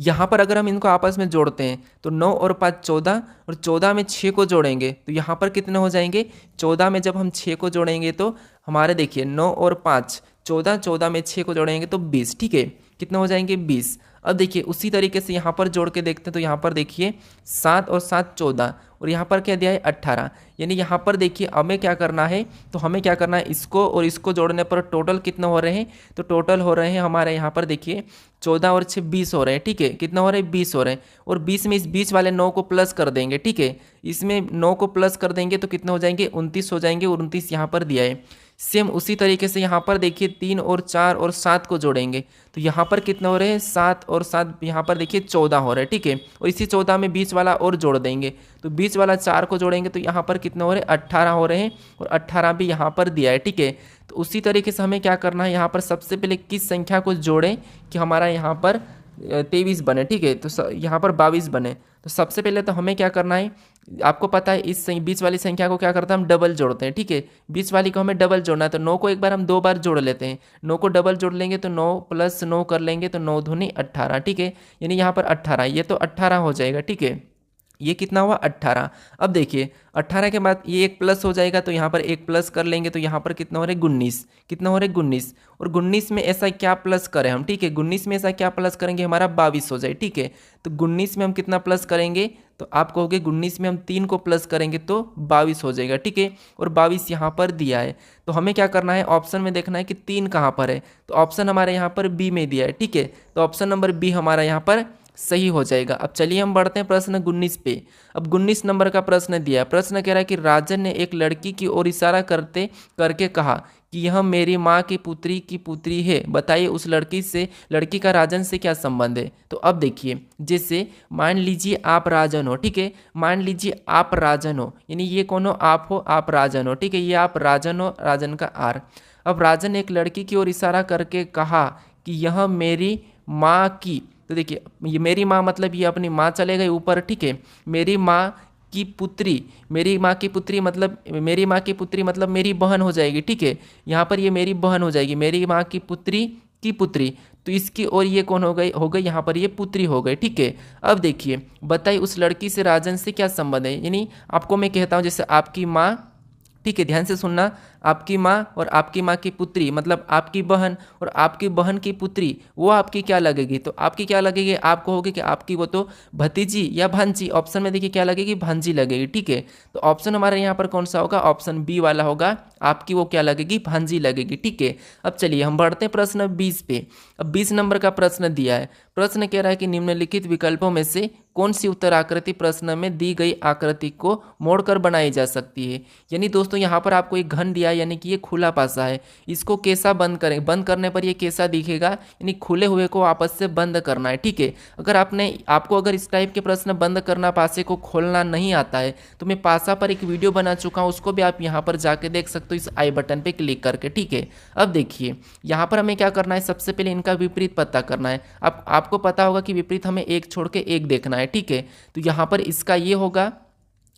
यहाँ पर अगर हम इनको आपस में जोड़ते हैं तो 9 और 5 14 और 14 में 6 को जोड़ेंगे तो यहाँ पर कितने हो जाएंगे, 14 में जब हम 6 को जोड़ेंगे तो हमारे देखिए 9 और 5 14, 14 में 6 को जोड़ेंगे तो 20, ठीक है, कितने हो जाएंगे 20। अब देखिए उसी तरीके से यहाँ पर जोड़ के देखते हैं तो यहाँ पर देखिए 7 और 7 14 और यहाँ पर क्या दिया है 18, यानी यहाँ पर देखिए हमें क्या करना है, तो हमें क्या करना है, इसको और इसको जोड़ने पर टोटल कितने हो रहे हैं, तो टोटल हो रहे हैं हमारे यहाँ पर देखिए 14 और 6 20 हो रहे हैं, ठीक है, कितना हो रहे हैं 20 हो रहे हैं। और 20 में इस बीच वाले 9 को प्लस कर देंगे, ठीक है, इसमें 9 को प्लस कर देंगे तो कितने हो जाएंगे 29 हो जाएंगे, और 29 यहाँ पर दिया है। सेम उसी तरीके से यहाँ पर देखिए 3 और 4 और 7 को जोड़ेंगे तो यहाँ पर कितने हो रहे हैं 7 और 7, यहाँ पर देखिए 14 हो रहे हैं, ठीक है, और इसी 14 में बीच वाला और जोड़ देंगे तो बीच वाला 4 को जोड़ेंगे तो यहाँ पर कितने हो रहे हैं 18 हो रहे हैं, और 18 भी यहाँ पर दिया है, ठीक है। तो उसी तरीके से हमें क्या करना है, यहाँ पर सबसे पहले किस संख्या को जोड़ें कि हमारा यहाँ पर 23 बने, ठीक है, तो यहाँ पर 22 बने। तो सबसे पहले तो हमें क्या करना है, आपको पता है इस बीच वाली संख्या को क्या करते हैं हम डबल जोड़ते हैं, ठीक है, बीच वाली को हमें डबल जोड़ना है तो 9 को एक बार हम 2 बार जोड़ लेते हैं, 9 को डबल जोड़ लेंगे तो 9 + 9 कर लेंगे तो 9 दूनी 18, ठीक है, यानी यहाँ पर 18, ये तो 18 हो जाएगा, ठीक है, ये कितना हुआ 18। अब देखिए 18 के बाद ये एक प्लस हो जाएगा तो यहाँ पर एक प्लस कर लेंगे तो यहाँ पर कितना हो रहा है 19, कितना हो रहा है 19, और 19 में ऐसा क्या प्लस करें हम, ठीक है, 19 में ऐसा क्या प्लस करेंगे हमारा 22 हो जाए, ठीक है। तो 19 में हम कितना प्लस करेंगे, तो आप कहोगे 19 में हम 3 को प्लस करेंगे तो 22 हो जाएगा, ठीक है, और 22 यहाँ पर दिया है। तो हमें क्या करना है, ऑप्शन में देखना है कि 3 कहाँ पर है, तो ऑप्शन हमारे यहाँ पर बी में दिया है, ठीक है, तो ऑप्शन नंबर बी हमारा यहाँ पर सही हो जाएगा। अब चलिए हम बढ़ते हैं प्रश्न 19 पे। अब 19 नंबर का प्रश्न दिया है, प्रश्न कह रहा है कि राजन ने एक लड़की की ओर इशारा करते करके कहा कि यह मेरी माँ की पुत्री है, बताइए उस लड़की का राजन से क्या संबंध है। तो अब देखिए जैसे मान लीजिए आप राजन हो, ठीक है, मान लीजिए आप राजन हो, यानी ये कौन हो, आप हो, आप राजन हो, ठीक है, ये आप राजन हो, राजन का आर। अब राजन ने एक लड़की की ओर इशारा करके कहा कि यह मेरी माँ की, तो देखिए ये मेरी माँ मतलब ये अपनी माँ चले गए ऊपर, ठीक है, मेरी माँ की पुत्री, मेरी माँ की पुत्री मतलब मेरी माँ की पुत्री मतलब मेरी बहन हो जाएगी, ठीक है, यहाँ पर ये मेरी बहन हो जाएगी, मेरी माँ की पुत्री, तो इसकी और ये कौन हो गई यहाँ पर ये पुत्री हो गई, ठीक है। अब देखिए बताइए उस लड़की से राजन से क्या संबंध है, यानी आपको मैं कहता हूँ जैसे आपकी माँ, ठीक है, ध्यान से सुनना, आपकी माँ और आपकी माँ की पुत्री मतलब आपकी बहन और आपकी बहन की पुत्री, वो आपकी क्या लगेगी, तो आपकी क्या लगेगी, आप कहोगे कि आपकी वो तो भतीजी या भांजी, ऑप्शन में देखिए क्या लगेगी, भांजी लगेगी, ठीक है। तो ऑप्शन हमारे यहाँ पर कौन सा होगा, ऑप्शन बी वाला होगा, आपकी वो क्या लगेगी, भांजी लगेगी, ठीक है। अब चलिए हम बढ़ते हैं प्रश्न 20 पे। अब 20 नंबर का प्रश्न दिया है, प्रश्न कह रहा है कि निम्नलिखित विकल्पों में से कौन सी उत्तर आकृति प्रश्न में दी गई आकृति को मोड़कर बनाई जा सकती है। यानी दोस्तों यहाँ पर आपको एक घन दिया है, यानी कि ये खुला पासा है, इसको कैसा बंद करें, बंद करने पर ये कैसा दिखेगा, यानी खुले हुए को आपस से बंद करना है, ठीक है। अगर आपको अगर इस टाइप के प्रश्न बंद करना, पासे को खोलना नहीं आता है तो मैं पासा पर एक वीडियो बना चुका हूँ, उसको भी आप यहाँ पर जाके देख सकते हो इस आई बटन पे क्लिक करके, ठीक है। अब देखिए यहाँ पर हमें क्या करना है, सबसे पहले इनका विपरीत पता करना है। आपको पता होगा कि विपरीत हमें एक छोड़ के एक देखना है, ठीक है। तो यहाँ पर इसका ये होगा,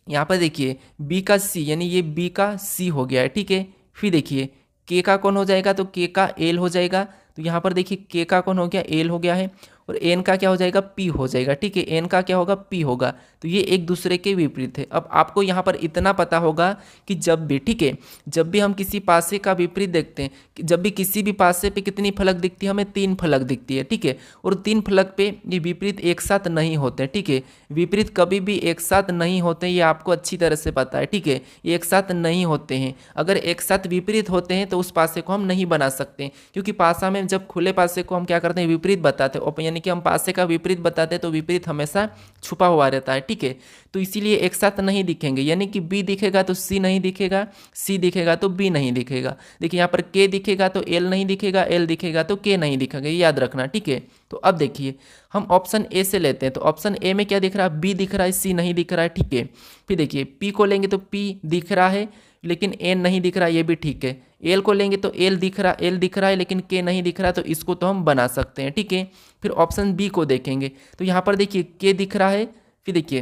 यहाँ पर देखिए बी का सी, यानी ये बी का सी हो गया है, ठीक है। फिर देखिए के का कौन हो जाएगा, तो के का एल हो जाएगा, तो यहाँ पर देखिए के का कौन हो गया, एल हो गया है, और एन का क्या हो जाएगा, पी हो जाएगा, ठीक है, एन का क्या होगा, पी होगा। तो ये एक दूसरे के विपरीत है। अब आपको यहाँ पर इतना पता होगा कि जब भी, ठीक है, जब भी हम किसी पासे का विपरीत देखते हैं, जब भी किसी भी पासे पे कितनी फलक दिखती है, हमें 3 फलक दिखती है, ठीक है, और 3 फलक पे ये विपरीत एक साथ नहीं होते, ठीक है, विपरीत कभी भी एक साथ नहीं होते, ये आपको अच्छी तरह से पता है, ठीक है, ये एक साथ नहीं होते हैं। अगर एक साथ विपरीत होते हैं तो उस पासे को हम नहीं बना सकते, क्योंकि पासा में जब खुले पासे को हम क्या करते हैं, विपरीत बताते हैं, यानी कि हम पासे का विपरीत बताते हैं तो विपरीत हमेशा छुपा हुआ रहता है, ठीक है। तो इसीलिए एक साथ नहीं दिखेंगे, यानी कि बी दिखेगा तो सी नहीं दिखेगा, सी दिखेगा तो बी नहीं दिखेगा। देखिए यहाँ पर के दिखेगा तो एल नहीं दिखेगा, एल दिखेगा तो के नहीं दिखेगा, ये याद रखना, ठीक है। तो अब देखिए हम ऑप्शन ए से लेते हैं, तो ऑप्शन ए में क्या दिख रहा है, बी दिख रहा है, सी नहीं दिख रहा है, ठीक है। फिर देखिए पी को लेंगे तो पी दिख रहा है लेकिन एन नहीं दिख रहा, ये भी ठीक है। एल को लेंगे तो एल दिख रहा है लेकिन के नहीं दिख रहा, तो इसको तो हम बना सकते हैं, ठीक है। फिर ऑप्शन बी को देखेंगे तो यहाँ पर देखिए के दिख रहा है, फिर देखिए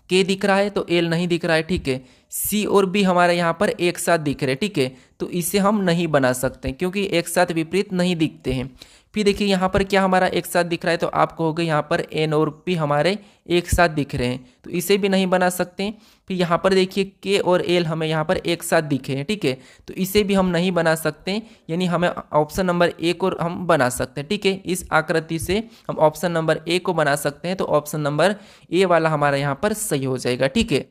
के दिख रहा है तो एल नहीं दिख रहा है, ठीक है। सी और बी हमारे यहाँ पर एक साथ दिख रहे हैं, ठीक है। तो इसे हम नहीं बना सकते क्योंकि एक साथ विपरीत नहीं दिखते हैं। फिर देखिए यहाँ पर क्या हमारा एक साथ दिख रहा है, तो आप कहोगे यहाँ पर एन और पी हमारे एक साथ दिख रहे हैं, तो इसे भी नहीं बना सकते। फिर यहाँ पर देखिए के और एल हमें यहाँ पर एक साथ दिखे हैं, ठीक है, तो इसे भी हम नहीं बना सकते, यानी हमें ऑप्शन नंबर ए को हम बना सकते हैं, ठीक है। इस आकृति से हम ऑप्शन नंबर ए को बना सकते हैं, तो ऑप्शन नंबर ए वाला हमारा यहाँ पर सही हो जाएगा, ठीक है।